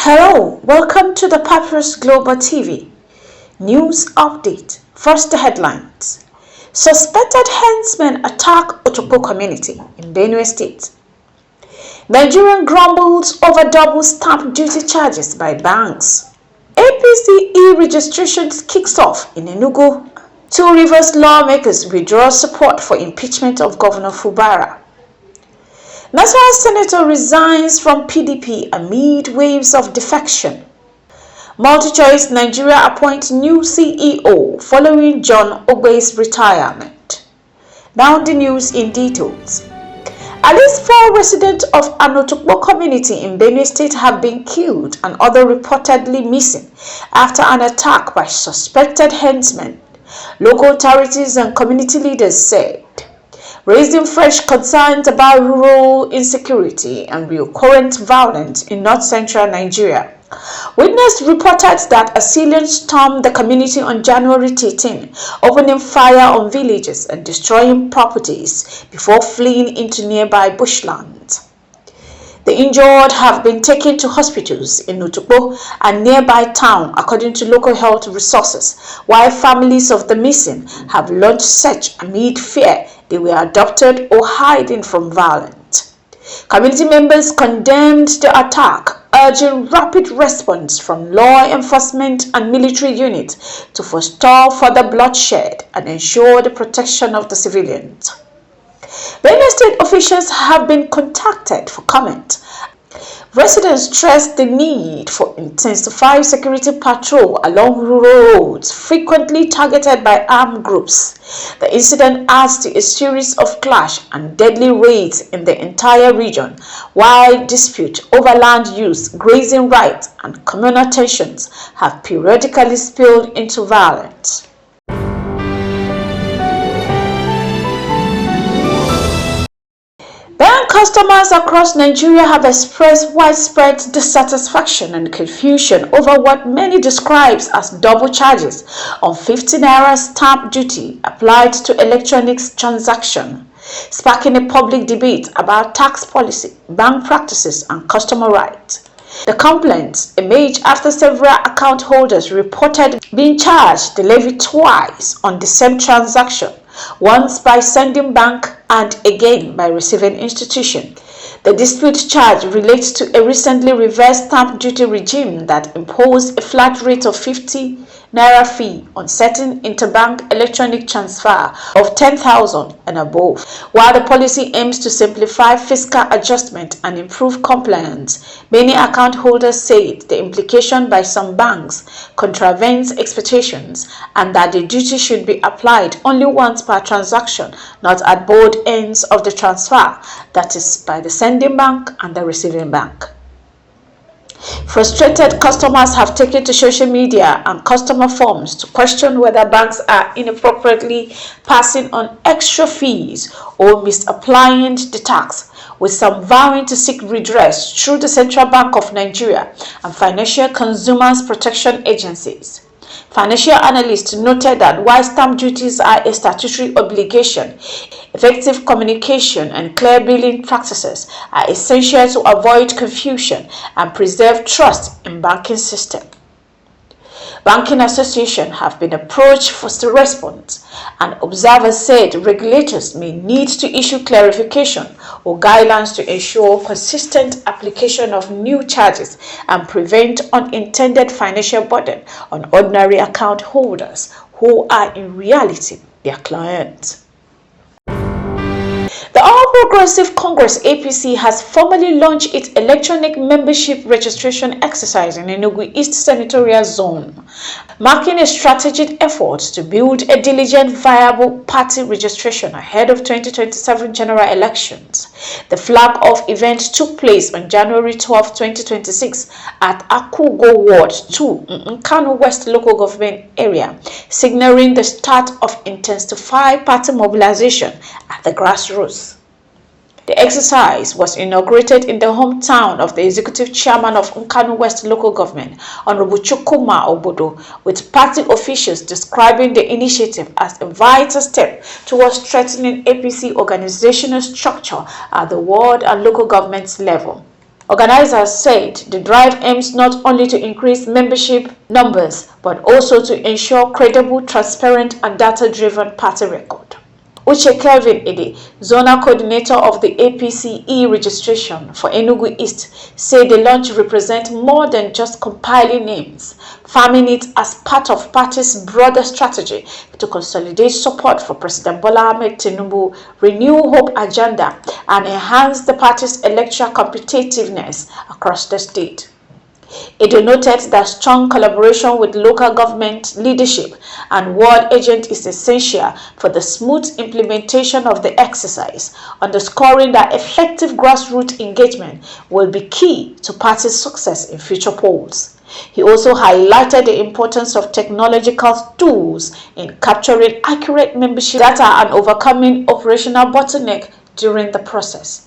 Hello, welcome to the Papyrus Global TV. News update. First, the headlines. Suspected herdsmen attack Otukpo community in Benue State. Nigerian grumbles over double stamp duty charges by banks. APC e-registrations kicks off in Enugu. Two Rivers lawmakers withdraw support for impeachment of Governor Fubara. Nasarawa Senator resigns from PDP amid waves of defection. MultiChoice Nigeria appoints new CEO following John Ogbe's retirement. Now the news in details. At least 4 residents of an Otukpo community in Benue State have been killed and others reportedly missing after an attack by suspected herdsmen, local authorities and community leaders said, raising fresh concerns about rural insecurity and recurrent violence in north-central Nigeria. Witnesses reported that assailants stormed the community on January 13, opening fire on villages and destroying properties before fleeing into nearby bushland. The injured have been taken to hospitals in Otukpo and nearby town according to local health resources, while families of the missing have launched search amid fear they were abducted or hiding from violence. Community members condemned the attack, urging rapid response from law enforcement and military units to forestall further bloodshed and ensure the protection of the civilians. Benue State officials have been contacted for comment. Residents stressed the need for intensified security patrol along rural roads frequently targeted by armed groups. The incident adds to a series of clash and deadly raids in the entire region, while disputes over land use, grazing rights, and communal tensions have periodically spilled into violence. Customers across Nigeria have expressed widespread dissatisfaction and confusion over what many describe as double charges on 50 naira stamp duty applied to electronic transactions, sparking a public debate about tax policy, bank practices, and customer rights. The complaints emerged after several account holders reported being charged the levy twice on the same transaction, once by sending bank and again by receiving institution. The dispute charge relates to a recently reversed stamp duty regime that imposed a flat rate of 50 naira fee on certain interbank electronic transfer of 10,000 and above. While the policy aims to simplify fiscal adjustment and improve compliance, many account holders said the implication by some banks contravenes expectations and that the duty should be applied only once per transaction, not at both ends of the transfer, that is, by the sending bank and the receiving bank. Frustrated customers have taken to social media and customer forums to question whether banks are inappropriately passing on extra fees or misapplying the tax, with some vowing to seek redress through the Central Bank of Nigeria and financial consumers protection agencies. Financial analysts noted that while stamp duties are a statutory obligation, effective communication and clear billing practices are essential to avoid confusion and preserve trust in banking system. Banking associations have been approached for the response, and observers said regulators may need to issue clarification or guidelines to ensure consistent application of new charges and prevent unintended financial burden on ordinary account holders who are in reality their clients. The All Progressive Congress APC has formally launched its electronic membership registration exercise in Enugu East Senatorial Zone, marking a strategic effort to build a diligent, viable party registration ahead of 2027 general elections. The flag-off event took place on January 12, 2026 at Akugo Ward 2 in Kano West local government area, signaling the start of intensified party mobilization at the grassroots. The exercise was inaugurated in the hometown of the executive chairman of Nkanu West local government, Honorable Chukuma Obodo, with party officials describing the initiative as a vital step towards strengthening APC organizational structure at the ward and local government level. Organizers said the drive aims not only to increase membership numbers but also to ensure credible, transparent and data-driven party record. Uche Kelvin Ede, zonal coordinator of the APC e-registration for Enugu East, said the launch represents more than just compiling names, farming it as part of party's broader strategy to consolidate support for President Bola Ahmed Tinubu, renew hope agenda, and enhance the party's electoral competitiveness across the state. It noted that strong collaboration with local government leadership and world agents is essential for the smooth implementation of the exercise, underscoring that effective grassroots engagement will be key to party's success in future polls. He also highlighted the importance of technological tools in capturing accurate membership data and overcoming operational bottleneck during the process.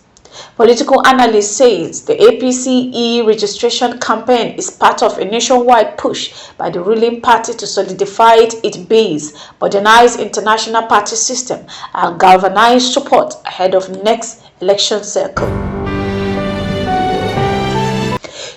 Political analyst says the APC e-registration campaign is part of a nationwide push by the ruling party to solidify its base, modernize international party system, and galvanize support ahead of next election cycle.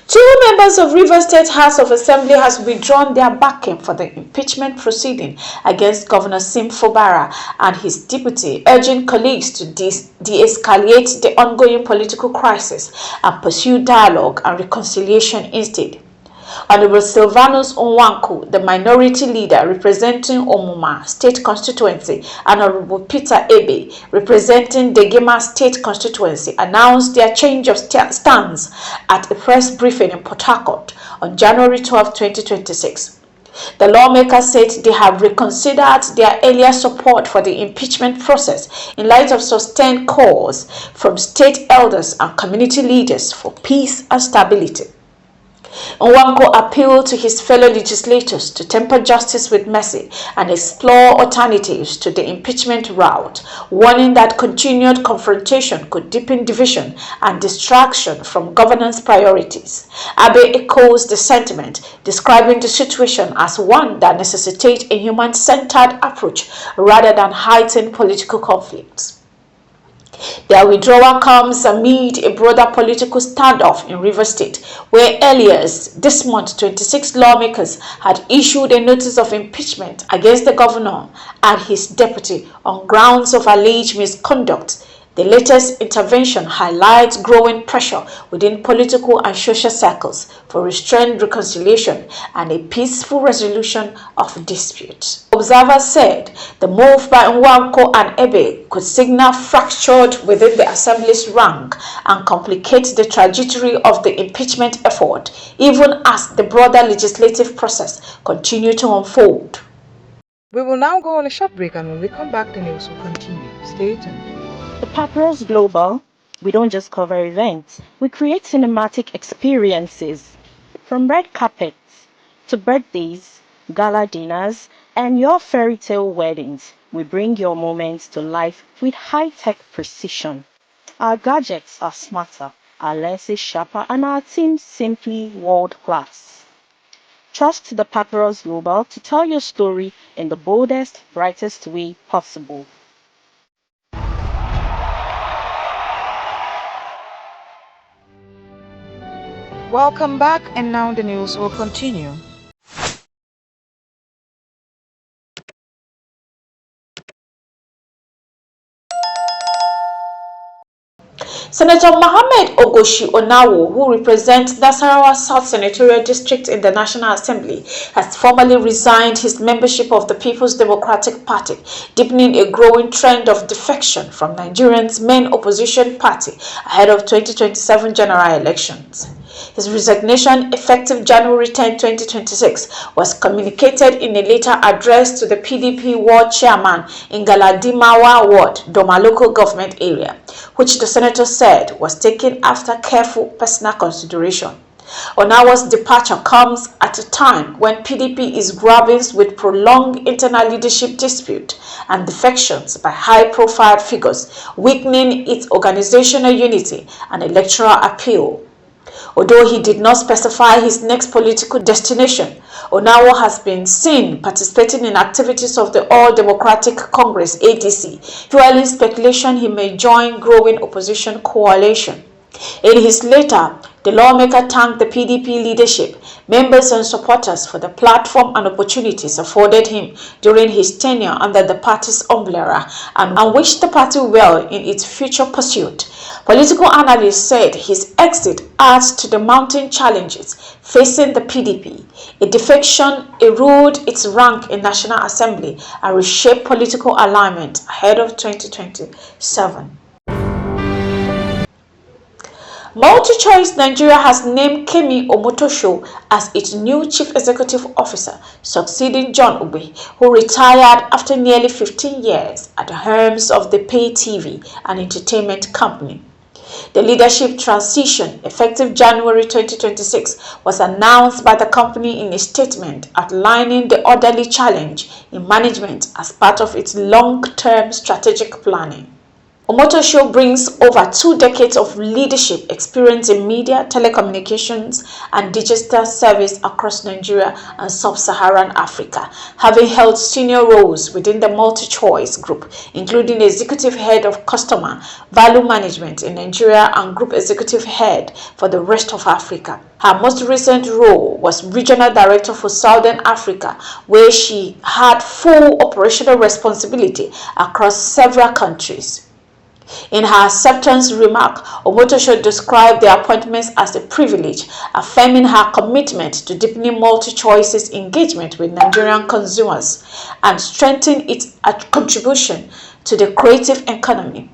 Two members of Rivers State House of Assembly has withdrawn their backing for the impeachment proceeding against Governor Fubara and his deputy, urging colleagues to de-escalate the ongoing political crisis and pursue dialogue and reconciliation instead. Honorable Silvanus Onwanko, the minority leader representing Omuma State Constituency, and Honorable Peter Ebe, representing Degema State Constituency, announced their change of stance at a press briefing in Port Harcourt on January 12, 2026. The lawmakers said they have reconsidered their earlier support for the impeachment process in light of sustained calls from state elders and community leaders for peace and stability. Onwanko appealed to his fellow legislators to temper justice with mercy and explore alternatives to the impeachment route, warning that continued confrontation could deepen division and distraction from governance priorities. Abe echoes the sentiment, describing the situation as one that necessitates a human-centered approach rather than heightened political conflicts. Their withdrawal comes amid a broader political standoff in Rivers State, where earlier this month 26 lawmakers had issued a notice of impeachment against the governor and his deputy on grounds of alleged misconduct. The latest intervention highlights growing pressure within political and social circles for restrained reconciliation and a peaceful resolution of disputes. Observers said the move by Onwanko and Ebe could signal fractured within the assembly's rank and complicate the trajectory of the impeachment effort, even as the broader legislative process continues to unfold. We will now go on a short break, and when we come back, the news will continue. Stay tuned. The Papyrus Global, we don't just cover events, we create cinematic experiences. From red carpets to birthdays, gala dinners, and your fairy tale weddings, we bring your moments to life with high-tech precision. Our gadgets are smarter, our lenses sharper, and our team simply world-class. Trust the Papyrus Global to tell your story in the boldest, brightest way possible. Welcome back, and now the news will continue. Senator Mohammed Onawo, who represents Nasarawa South Senatorial District in the National Assembly, has formally resigned his membership of the People's Democratic Party, deepening a growing trend of defection from Nigerians' main opposition party ahead of 2027 general elections. His resignation, effective January 10, 2026, was communicated in a letter addressed to the PDP ward chairman in Galadimawa Ward, Doma local government area, which the senator said was taken after careful personal consideration. Onawo's departure comes at a time when PDP is grappling with prolonged internal leadership dispute and defections by high-profile figures, weakening its organizational unity and electoral appeal. Although he did not specify his next political destination, Onawo has been seen participating in activities of the All Democratic Congress (ADC), fueling speculation he may join growing opposition coalition. In his letter The lawmaker thanked the PDP leadership, members and supporters for the platform and opportunities afforded him during his tenure under the party's umbrella and wished the party well in its future pursuit. Political analysts said his exit adds to the mounting challenges facing the PDP. A defection eroded its rank in National Assembly and reshaped political alignment ahead of 2027. MultiChoice Nigeria has named Kemi Omotosho as its new Chief Executive Officer, succeeding John Ogbe, who retired after nearly 15 years at the helms of the pay TV and entertainment company. The leadership transition, effective January 2026, was announced by the company in a statement outlining the orderly challenge in management as part of its long-term strategic planning. Omotosho brings over 2 decades of leadership experience in media, telecommunications, and digital service across Nigeria and sub-Saharan Africa, having held senior roles within the MultiChoice Group, including Executive Head of Customer Value Management in Nigeria and Group Executive Head for the rest of Africa. Her most recent role was Regional Director for Southern Africa, where she had full operational responsibility across several countries. In her acceptance remark, Omotosho described the appointments as a privilege, affirming her commitment to deepening MultiChoice's engagement with Nigerian consumers and strengthening its contribution to the creative economy.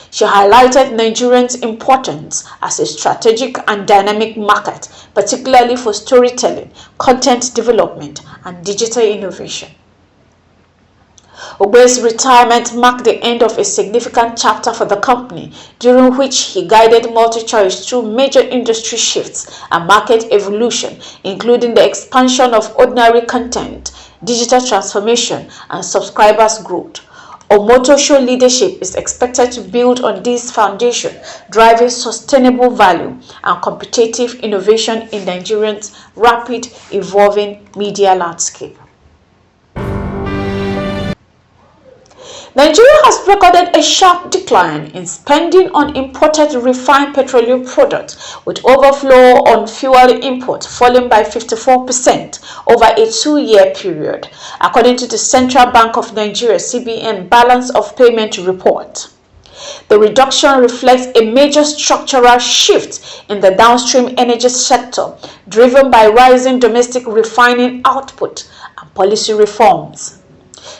She highlighted Nigerians' importance as a strategic and dynamic market, particularly for storytelling, content development, and digital innovation. Ogbe's retirement marked the end of a significant chapter for the company, during which he guided MultiChoice through major industry shifts and market evolution, including the expansion of ordinary content, digital transformation, and subscribers growth. Omotosho leadership is expected to build on this foundation, driving sustainable value and competitive innovation in Nigeria's rapid evolving media landscape. Nigeria has recorded a sharp decline in spending on imported refined petroleum products, with overflow on fuel import falling by 54% over a 2-year period, according to the Central Bank of Nigeria (CBN) Balance of Payment report. The reduction reflects a major structural shift in the downstream energy sector, driven by rising domestic refining output and policy reforms.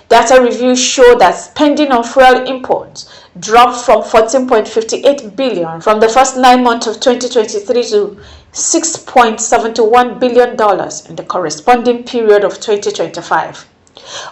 Data reviews show that spending on fuel imports dropped from 14.58 billion from the first 9 months of 2023 to $6.71 billion in the corresponding period of 2025,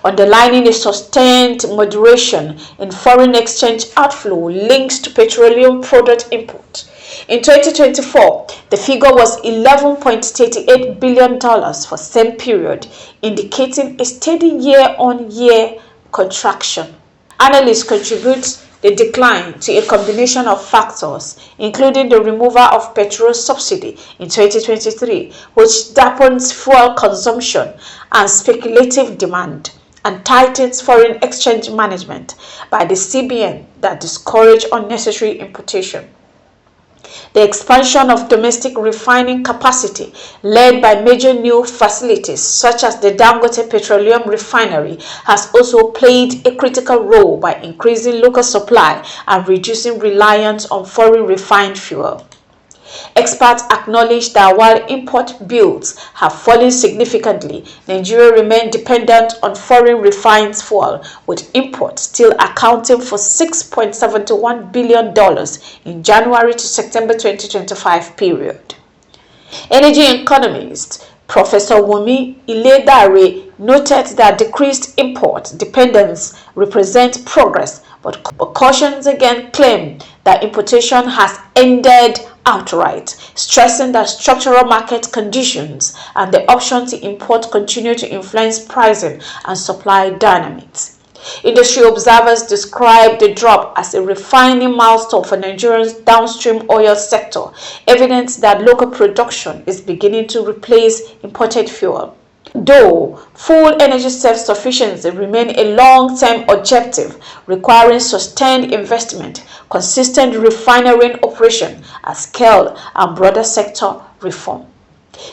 underlining a sustained moderation in foreign exchange outflow linked to petroleum product import. In 2024, the figure was $11.38 billion for same period, indicating a steady year-on-year contraction. Analysts contribute the decline to a combination of factors, including the removal of petrol subsidy in 2023, which dampens fuel consumption and speculative demand, and tightens foreign exchange management by the CBN that discourage unnecessary importation. The expansion of domestic refining capacity, led by major new facilities such as the Dangote Petroleum Refinery, has also played a critical role by increasing local supply and reducing reliance on foreign refined fuel. Experts acknowledge that while import bills have fallen significantly, Nigeria remains dependent on foreign refined fuel, with imports still accounting for $6.71 billion in January to September 2025 period. Energy economist Professor Wumi Iledare noted that decreased import dependence represents progress, but cautions again claim that importation has ended outright, stressing that structural market conditions and the option to import continue to influence pricing and supply dynamics. Industry observers describe the drop as a refining milestone for Nigeria's downstream oil sector, evidence that local production is beginning to replace imported fuel. Though full energy self-sufficiency remains a long-term objective requiring sustained investment, consistent refinery operation at scale, and broader sector reform.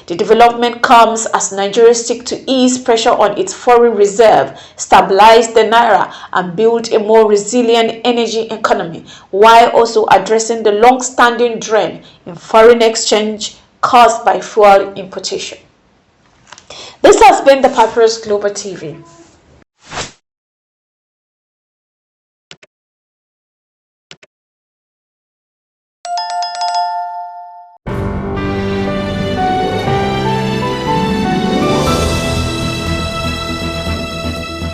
The development comes as Nigeria seeks to ease pressure on its foreign reserve, stabilize the naira, and build a more resilient energy economy, while also addressing the long-standing drain in foreign exchange caused by fuel importation. This has been the Papyrus Global TV.